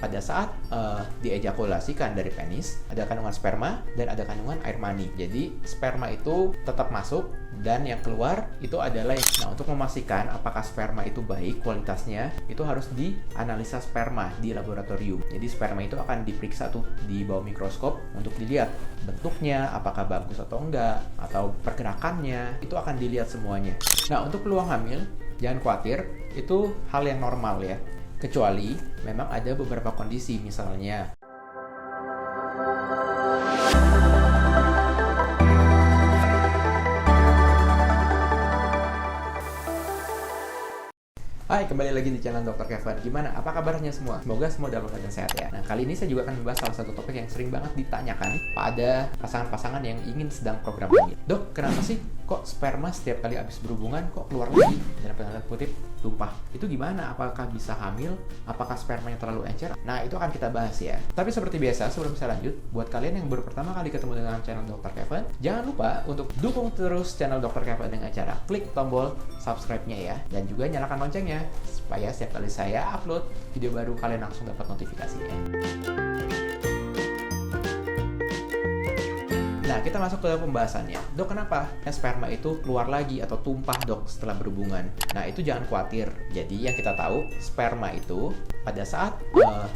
pada saat diejakulasikan dari penis, ada kandungan sperma dan ada kandungan air mani. Jadi sperma itu tetap masuk dan yang keluar itu adalah nah, untuk memastikan apakah sperma itu baik kualitasnya, itu harus dianalisa sperma di laboratorium. Jadi sperma itu akan diperiksa tuh di bawah mikroskop untuk dilihat bentuknya apakah bagus atau enggak, atau pergerakannya, itu akan dilihat semuanya. Nah, untuk peluang hamil jangan khawatir, itu hal yang normal ya. Kecuali memang ada beberapa kondisi, misalnya hai, kembali lagi di channel Dr. Kevin. Gimana? Apa kabarnya semua? Semoga semua dalam keadaan sehat ya. Nah, kali ini saya juga akan membahas salah satu topik yang sering banget ditanyakan pada pasangan-pasangan yang ingin sedang program hamil. Dok, kenapa sih kok sperma setiap kali habis berhubungan kok keluar lagi? Dalam tanda kutip, tumpah. Itu gimana? Apakah bisa hamil? Apakah spermanya terlalu encer? Nah, itu akan kita bahas ya. Tapi seperti biasa, sebelum saya lanjut, buat kalian yang baru pertama kali ketemu dengan channel Dr. Kevin, jangan lupa untuk dukung terus channel Dr. Kevin dengan cara klik tombol subscribe-nya ya. Dan juga nyalakan loncengnya, supaya setiap kali saya upload video baru, kalian langsung dapat notifikasinya. Nah, kita masuk ke pembahasannya. Dok, kenapa sperma itu keluar lagi atau tumpah, dok, setelah berhubungan? Nah, itu jangan khawatir. Jadi, yang kita tahu, sperma itu pada saat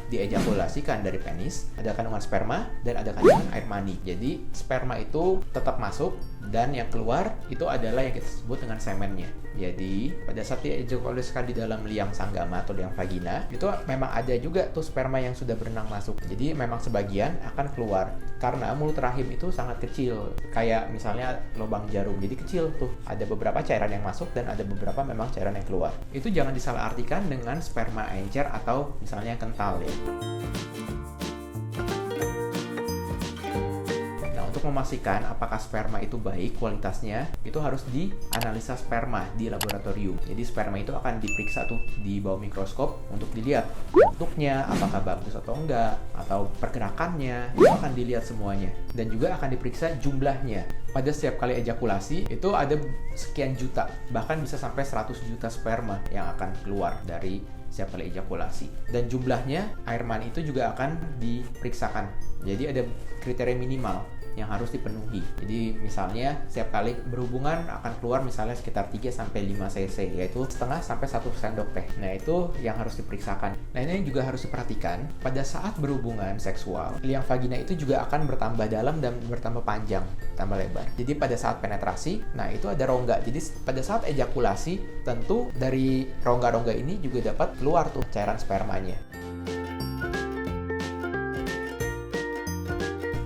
diejakulasikan dari penis, ada kandungan sperma dan ada kandungan air mani. Jadi, sperma itu tetap masuk dan yang keluar itu adalah yang kita sebut dengan semennya. Jadi, pada saat diejakulasikan di dalam liang sanggama atau liang vagina, itu memang ada juga tuh sperma yang sudah berenang masuk. Jadi, memang sebagian akan keluar karena mulut rahim itu sangat kecil, kayak misalnya lubang jarum. Jadi kecil tuh, ada beberapa cairan yang masuk dan ada beberapa memang cairan yang keluar. Itu jangan disalahartikan dengan sperma encer atau misalnya kental ya. Untuk memastikan apakah sperma itu baik kualitasnya, itu harus dianalisa sperma di laboratorium. Jadi sperma itu akan diperiksa tuh di bawah mikroskop untuk dilihat bentuknya apakah bagus atau enggak, atau pergerakannya, itu akan dilihat semuanya. Dan juga akan diperiksa jumlahnya. Pada setiap kali ejakulasi itu ada sekian juta, bahkan bisa sampai 100 juta sperma yang akan keluar dari setiap kali ejakulasi. Dan jumlahnya air mani itu juga akan diperiksakan. Jadi ada kriteria minimal yang harus dipenuhi. Jadi misalnya setiap kali berhubungan akan keluar misalnya sekitar 3-5 cc, yaitu setengah sampai 1 sendok teh. Nah, itu yang harus diperiksakan. Nah, ini juga harus diperhatikan pada saat berhubungan seksual, liang vagina itu juga akan bertambah dalam dan bertambah panjang, tambah lebar. Jadi pada saat penetrasi, nah itu ada rongga. Jadi pada saat ejakulasi, tentu dari rongga-rongga ini juga dapat keluar tuh cairan spermanya.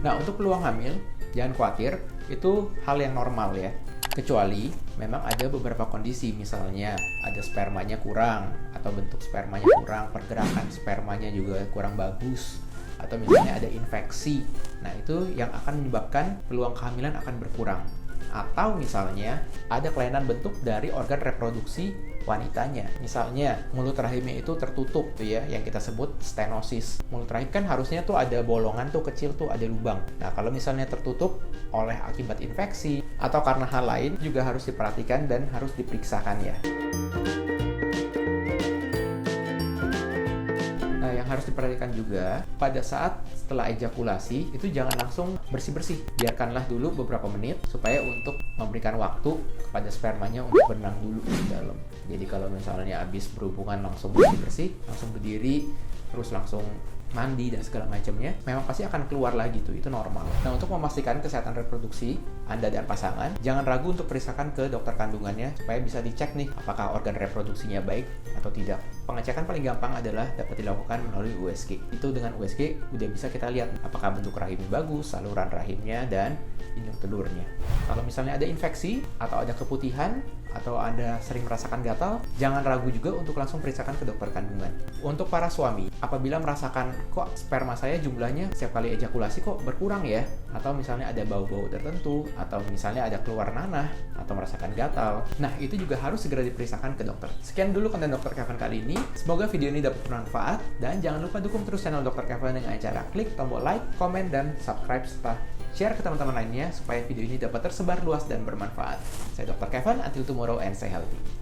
Nah, untuk peluang hamil, jangan khawatir, itu hal yang normal ya. Kecuali memang ada beberapa kondisi, misalnya ada spermanya kurang, atau bentuk spermanya kurang, pergerakan spermanya juga kurang bagus, atau misalnya ada infeksi. Nah, itu yang akan menyebabkan peluang kehamilan akan berkurang. Atau misalnya ada kelainan bentuk dari organ reproduksi wanitanya. Misalnya mulut rahimnya itu tertutup tuh ya, yang kita sebut stenosis. Mulut rahim kan harusnya tuh ada bolongan tuh kecil tuh, ada lubang. Nah, kalau misalnya tertutup oleh akibat infeksi atau karena hal lain, juga harus diperhatikan dan harus diperiksakan ya. Nah, yang harus diperhatikan juga pada saat setelah ejakulasi itu jangan langsung bersih-bersih. Biarkanlah dulu beberapa menit supaya untuk memberikan waktu kepada spermanya untuk berenang dulu di dalam. Jadi kalau misalnya habis berhubungan langsung bersih-bersih, langsung berdiri, terus langsung mandi dan segala macamnya, memang pasti akan keluar lagi tuh, itu normal. Nah, untuk memastikan kesehatan reproduksi Anda dan pasangan, jangan ragu untuk periksakan ke dokter kandungannya supaya bisa dicek nih apakah organ reproduksinya baik atau tidak. Pengecekan paling gampang adalah dapat dilakukan melalui USG. Itu dengan USG udah bisa kita lihat apakah bentuk rahimnya bagus, saluran rahimnya, dan indung telurnya. Kalau misalnya ada infeksi atau ada keputihan atau Anda sering merasakan gatal, jangan ragu juga untuk langsung periksakan ke dokter kandungan. Untuk para suami, apabila merasakan kok sperma saya jumlahnya setiap kali ejakulasi kok berkurang ya, atau misalnya ada bau-bau tertentu, atau misalnya ada keluar nanah, atau merasakan gatal, nah itu juga harus segera diperiksakan ke dokter. Sekian dulu konten Dr. Kevin kali ini. Semoga video ini dapat bermanfaat, dan jangan lupa dukung terus channel Dr. Kevin dengan cara klik tombol like, komen, dan subscribe serta share ke teman-teman lainnya supaya video ini dapat tersebar luas dan bermanfaat. Saya Dr. Kevin, until tomorrow and stay healthy.